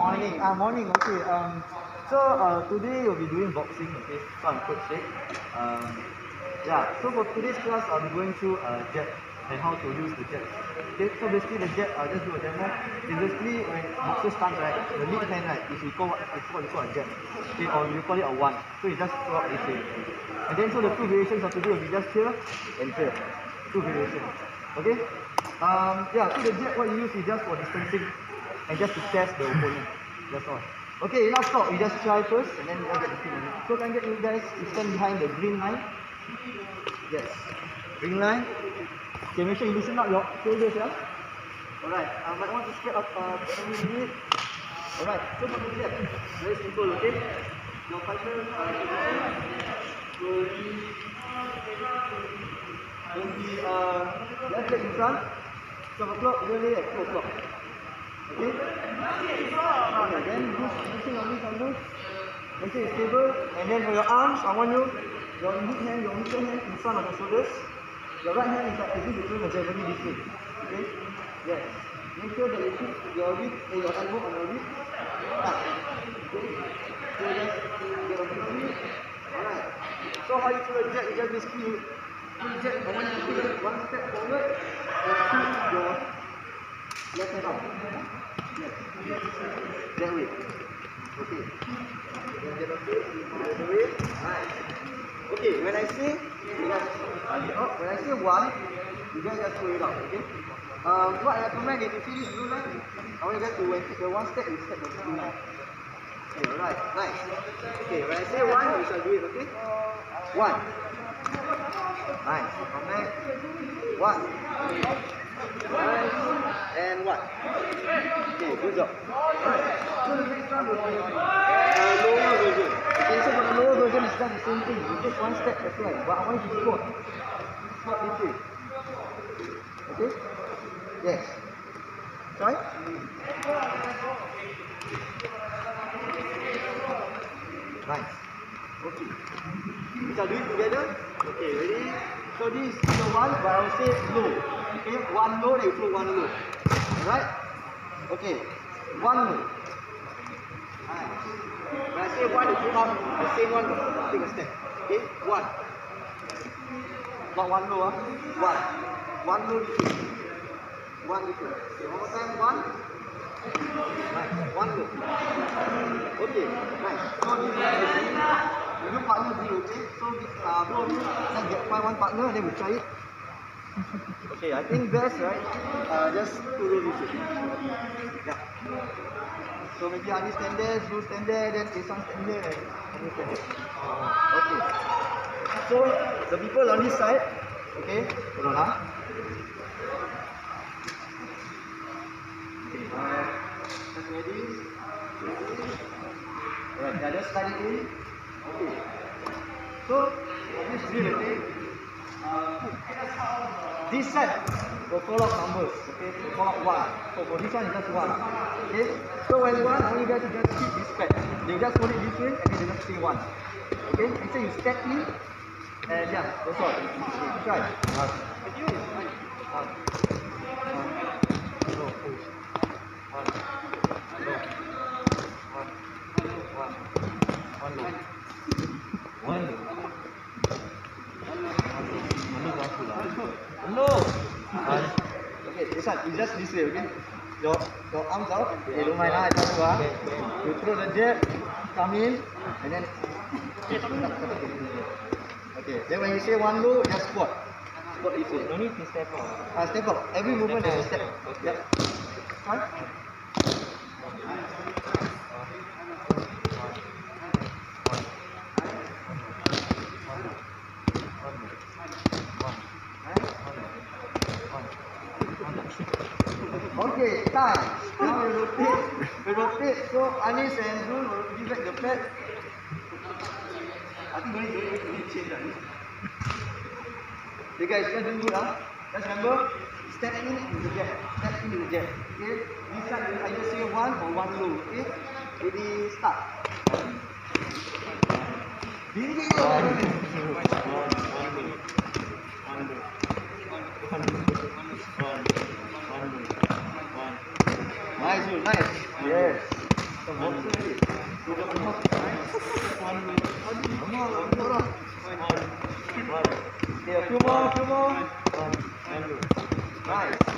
Morning. Morning. Okay. Today we'll be doing boxing. Okay. So I'm Coach Sheikh. Yeah. So for today's class, I'll be going through jab and how to use the jab. Okay. So basically the jab, I'll just do a demo. It's basically when boxer stance, right? The lead hand, right? Is we call what we call a jab. Okay. Or we call it a one. So you just throw out this way. And then so the two variations of today will be just here and here. Two variations. Okay. Yeah. So the jab, what you use is just for distancing and just to test the opponent. That's all. Okay, enough talk. We just try first and then we'll get the feel. So can I get you guys to stand behind the green line? Yes. Green line. Okay, make sure you loosen up your shoulders, yeah? Alright, I might want to step up a bit. Alright, so for the jab, very simple, okay? Your fighter, slowly, left leg in front, 12 o'clock, rear leg at 2 o'clock. Okay? Okay, then loosen on this. Make sure it's stable. And then for your arms, I want you, your indeed hand, your middle hand in front of your shoulders. Your right hand is like as if you're doing a javelin this way. Okay? Yes. Make sure that you keep your wrist and your elbow on your wrist. Okay? So just get on the feet. Alright. So how you throw a jab, you just basically you jab, I want you to take one step forward and put your left hand up. Yes. That way. Okay. Then get on the way. Nice. Okay, when I say when I say one, you guys just throw it out, okay? What I recommend is if you see this blue line, I want you guys to when take the one step, you step the blue line. Okay, alright, nice. Okay, when I say one, you shall do it, okay? One. Nice. Come back. One. Nice. And one. Okay, good job. Alright. So the next one will be lower version. Okay, so for the lower version, it's done the same thing. You take one step, that's right. But I want you to squat. Squat this way. Okay? Yes. Try. Nice. Okay. We shall do it together. Okay, ready? So this is the one, but I will say low. Okay, one low, then you throw one low. Alright? Okay. One low. Nice. When I say one, you throw out the same one, take a step. Okay? One. Not one low, One. One low this way. One this way. Okay, one more time. One. Nice. One low. Okay. Nice. So this is you do partner B, okay? So both of you find one partner, then we try it. Okay, I think best, right? Just to do this way. Yeah. So maybe Ali stand there, Zul stand there, then Isan stand there, and you stand there. Okay. So the people on this side, okay, hold on. Okay, just ready. Alright, now just slide it in. Okay. So this drill, okay. This side will call out numbers, okay? We'll call out one. So for this one, it's just one. Okay? So when one, I want you guys to just keep this pad. They just hold it this way and then they just say one. Okay? Make sure you step in and yeah, that's all. Try. Okay, this one, it's just this way, okay? Your arms out. Okay, don't mind, I tell you, you throw the jab, come in, and then okay, then when you say one low, just squat. Squat this way. No need to step up. Step up. Every movement is a step. Yep. One. Okay, time. Now we rotate. So Anis and Zul will give back the pad. I think we need to change that. Okay guys, you're doing good, Just remember, step in the jab. Step in the jab. Okay? This side you either say one or one low. Okay? Ready, start. Nice, nice. Yes. Okay, a few more. Nice. A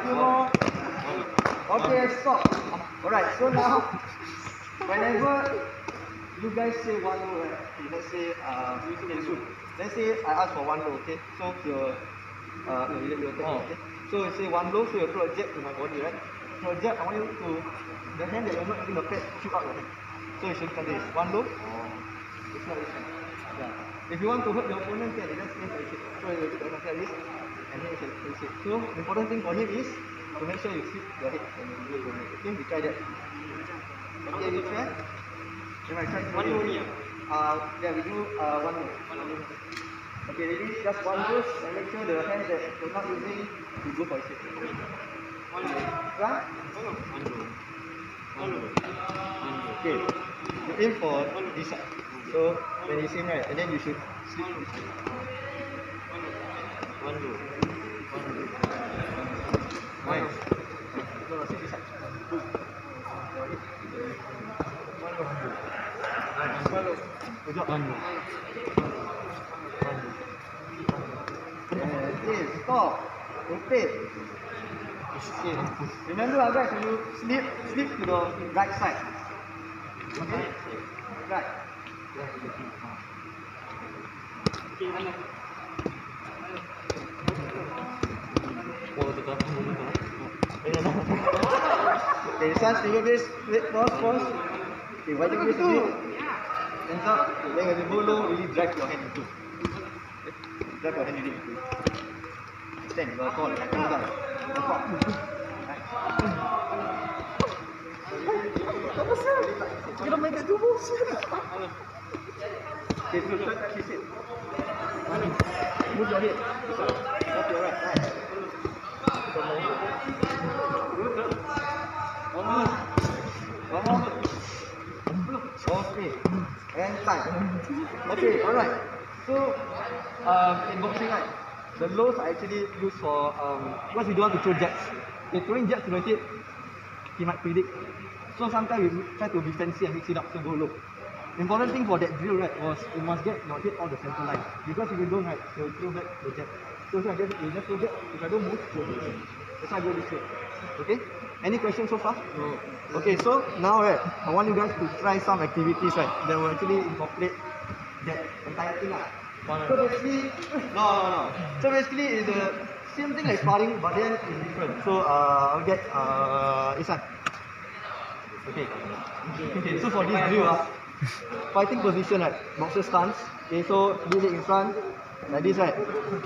few more. Okay, stop. Alright, so now, whenever you guys say one row, right? Okay, let's say, let's say I ask for one row, okay? So your okay? So you say one row, so you throw a jab to my body, right? Throw a jab, I want you to, the hand that you're not using the pad, shoot out your hand. So you should look at this. One row. It's not this hand. Yeah. If you want to hurt your opponent, you just aim for the shape. So you do like this, and then you should face it. So the important thing for him is to make sure you flip your head when you do it. Okay, we try that. Okay, we try. Then I try one row. Yeah, we do one row. Okay, ready? Just one row, and make sure the hand that you're not using, you go for a shape. Right? Okay, you aim for this side. So when you aim right, and then you should slip this side. One row. Nice. So slip this side. Good. One row. Nice. Good job. Okay, stop. Rotate. Okay. Remember guys, when you slip to the right side. Okay? Right. Okay, Sans, finger base, wait, pause. Okay, why do you do it? Hands up, then when you go low, really drag your hand into. Okay? Drag your hand into. Stand, you got a call, hands up. You're gonna make it do moves. Okay, so try to kiss it. Move your head. Okay, alright, nice. One more. Okay, and time. Okay, alright. So, in boxing, right, the lows are actually used for, because we don't want to throw jabs. If throwing jabs to the head, he might predict. So sometimes we try to be fancy and mix it up to go low. Important thing for that drill, right, was you must get your head on the center line. Because if you don't, right, you will throw back the jab. So I just throw jab. If I don't move, go this way. That's why I go this way. Okay? Any questions so far? No. Okay, so now, right, I want you guys to try some activities, right, that will actually incorporate that entire thing. So basically, no. So basically, it's the same thing like sparring, but then it's different. So I'll get Isan. Okay, so for this drill, fighting position, right, boxer stance. Okay, so lead it in front, like this, right.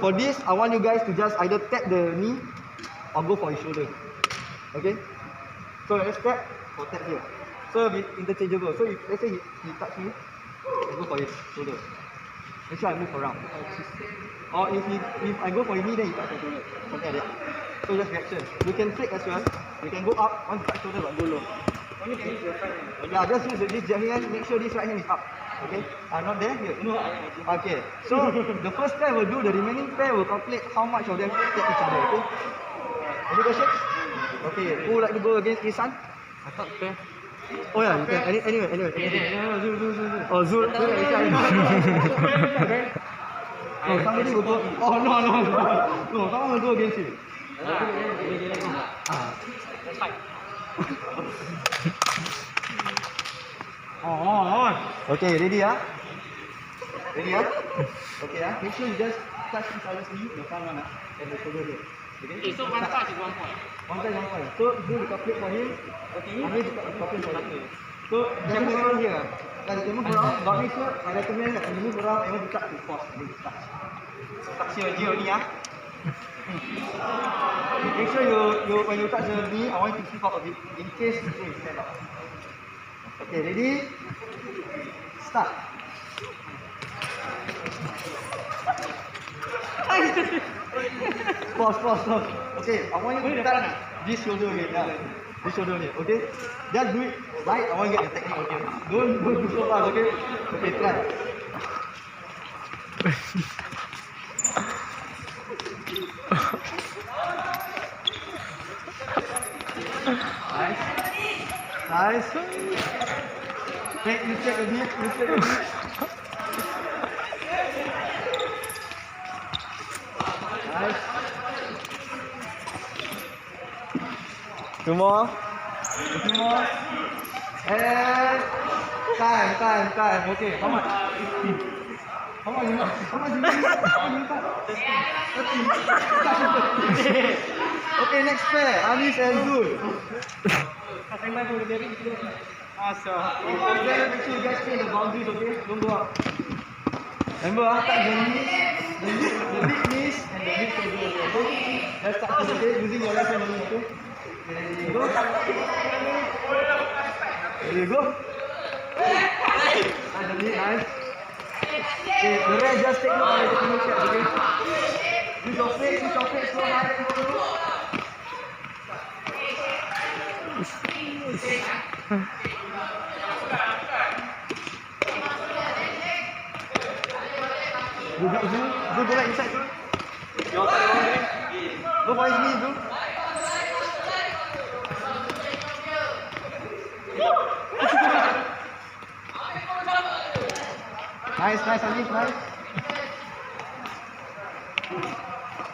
For this, I want you guys to just either tap the knee or go for his shoulder. Okay, so let's tap or tap here. So it'll be interchangeable. So if let's say he touch me, I go for his shoulder. Make sure I move around. Or if I go for his knee, then he touch my shoulder. Something like that. So just reaction. You can flick as well. You can go up, one touch shoulder but go low. Yeah, just use this jab hand, make sure this right hand is up. Okay? Not there? Here. Okay. So the first pair will do, the remaining pair will calculate how much of them tap each other. Okay? Any questions? Okay. Who would like to go against Isan? I thought pair. Oh yeah, you can. Anyway. Zul. Oh, Zul. No, somebody will go. Oh, no. No, someone will go against you. Let's fight. Okay, ready? Ready? Okay, make sure you just touch each other's knee, the front one, and the shoulder here. Okay, so one touch is 1 point. One point. So, do the calculate for him. Okay, I will calculate for him. So, just move around here. Guys, you move around, but make sure I recommend that you move around and you touch to force. Touch your knee only, Make sure you when you touch the knee, I want you to slip out of it in case you stand up. Okay, ready? Start. Pause. Okay, I want you to touch this shoulder here. This shoulder here. Okay? Just do it right. I want you to get the technique. Okay? Don't do so fast. Okay? Okay, try. Nice. Nice. Make mistake a bit. Nice. Two more. And time. Okay, how much? How much you want? Okay, next pair. Anis and Zul. Then make sure you guys stay in the boundaries, okay? Don't go up. Remember, touch the knees, the big knees and the big shoulder, okay? Let's start this, okay? Using your left hand only, okay? There you go. There you go. Touch the knee, nice. Okay, the rest just take note of the technical steps, okay? Use your face, slow, high, low. Zul, go back inside, Zul. Your side, okay? Go for his knee, Zul. Nice, Anis, nice.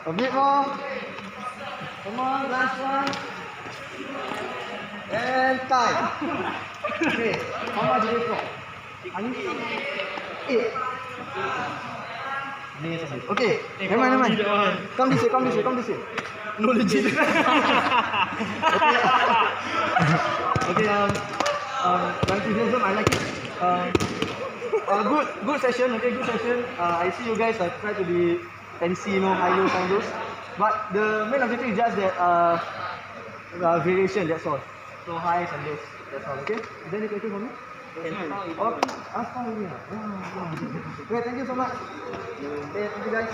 A bit more. Come on, last one. And time. Okay, how much did you score? Anis? 8. Okay, never mind. Come this way. No legit. Okay, enthusiasm, I like it. Good session, okay, good session. I see you guys try to be fancy, high lows and those. But the main objective is just that variation, that's all. So highs and lows, that's all, okay? Is there any question for me? Oh, ask for me. Okay, thank you so much. Okay, thank you guys.